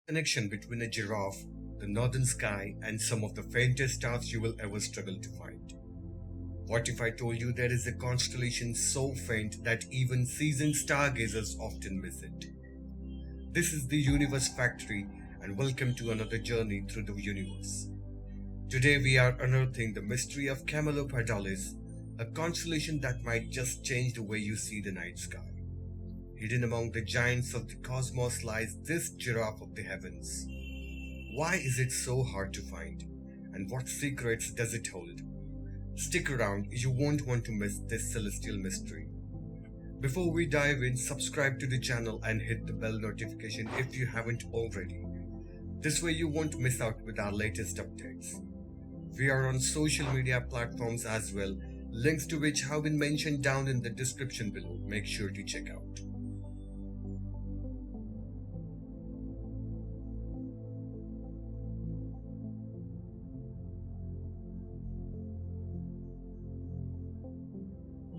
Connection between a giraffe, the northern sky, and some of the faintest stars you will ever struggle to find. What if I told you there is a constellation so faint that even seasoned stargazers often miss it? This is the Universe Factory, and welcome to another journey through the universe. Today we are unearthing the mystery of CAMELOPARDALIS, a constellation that might just change the way you see the night sky. Hidden among the giants of the cosmos lies this giraffe of the heavens. Why is it so hard to find? And what secrets does it hold? Stick around, you won't want to miss this celestial mystery. Before we dive in, subscribe to the channel and hit the bell notification if you haven't already. This way you won't miss out with our latest updates. We are on social media platforms as well, links to which have been mentioned down in the description below. Make sure to check out.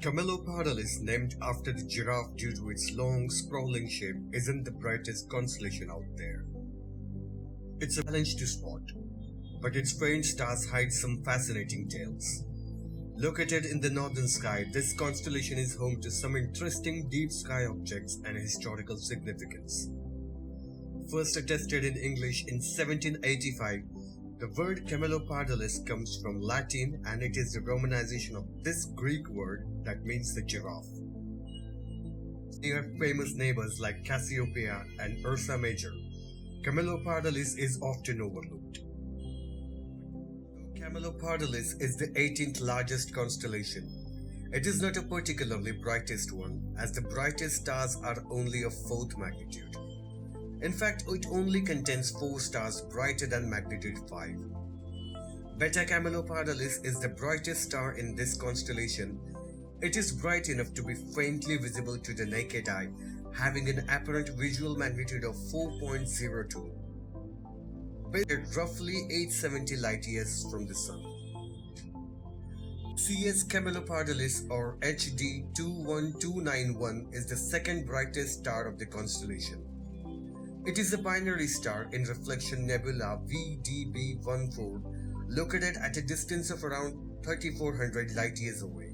CAMELOPARDALIS, named after the giraffe due to its long, sprawling shape, isn't the brightest constellation out there. It's a challenge to spot, but its faint stars hide some fascinating tales. Located in the northern sky, this constellation is home to some interesting deep sky objects and historical significance. First attested in English in 1785, the word CAMELOPARDALIS comes from Latin, and it is the romanization of this Greek word that means the giraffe. Near famous neighbors like Cassiopeia and Ursa Major, CAMELOPARDALIS is often overlooked. CAMELOPARDALIS is the 18th largest constellation. It is not a particularly brightest one, as the brightest stars are only of 4th magnitude. In fact, it only contains 4 stars brighter than magnitude 5. Beta CAMELOPARDALIS is the brightest star in this constellation. It is bright enough to be faintly visible to the naked eye, having an apparent visual magnitude of 4.02, based roughly 870 light years from the Sun. CS CAMELOPARDALIS, or HD 21291, is the second brightest star of the constellation. It is a binary star in reflection nebula VDB14, located at a distance of around 3400 light years away.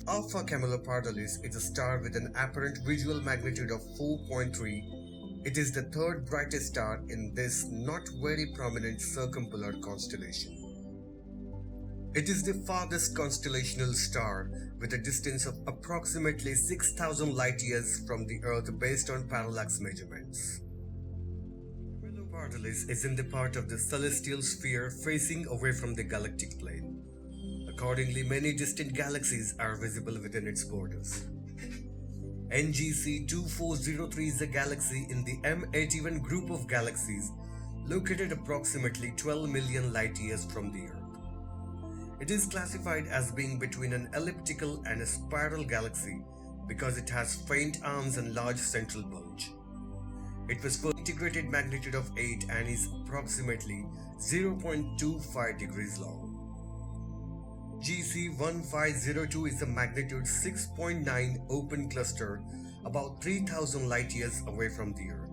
Alpha CAMELOPARDALIS is a star with an apparent visual magnitude of 4.3. It is the third brightest star in this not very prominent circumpolar constellation. It is the farthest constellational star, with a distance of approximately 6,000 light years from the Earth based on parallax measurements. CAMELOPARDALIS is in the part of the celestial sphere facing away from the galactic plane. Accordingly, many distant galaxies are visible within its borders. NGC 2403 is a galaxy in the M81 group of galaxies, located approximately 12 million light years from the Earth. It is classified as being between an elliptical and a spiral galaxy because it has faint arms and large central bulge. It was for integrated magnitude of 8 and is approximately 0.25 degrees long. GC 1502 is a magnitude 6.9 open cluster about 3000 light years away from the Earth.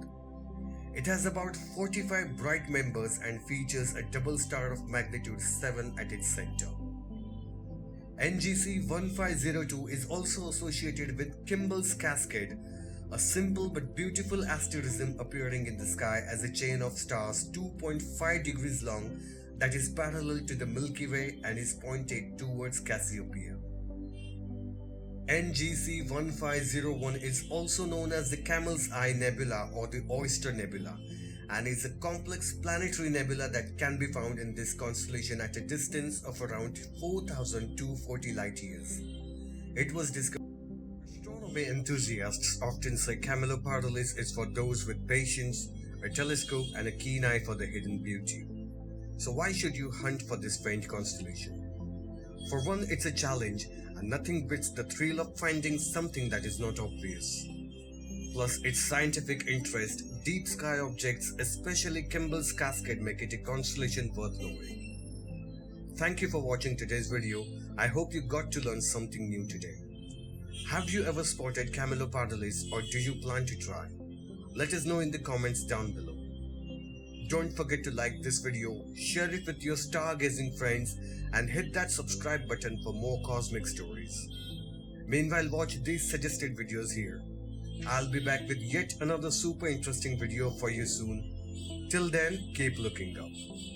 It has about 45 bright members and features a double star of magnitude 7 at its center. NGC 1502 is also associated with Kimball's Cascade, a simple but beautiful asterism appearing in the sky as a chain of stars 2.5 degrees long that is parallel to the Milky Way and is pointed towards Cassiopeia. NGC 1501 is also known as the Camel's Eye Nebula or the Oyster Nebula, and is a complex planetary nebula that can be found in this constellation at a distance of around 4,240 light years. It was discovered. Astronomy enthusiasts often say CAMELOPARDALIS is for those with patience, a telescope, and a keen eye for the hidden beauty. So why should you hunt for this faint constellation? For one, it's a challenge, and nothing beats the thrill of finding something that is not obvious. Plus, its scientific interest, deep sky objects, especially Kimball's Cascade, make it a constellation worth knowing. Thank you for watching today's video. I hope you got to learn something new today. Have you ever spotted CAMELOPARDALIS, or do you plan to try? Let us know in the comments down below. Don't forget to like this video, share it with your stargazing friends, and hit that subscribe button for more cosmic stories. Meanwhile, watch these suggested videos here. I'll be back with yet another super interesting video for you soon. Till then, keep looking up.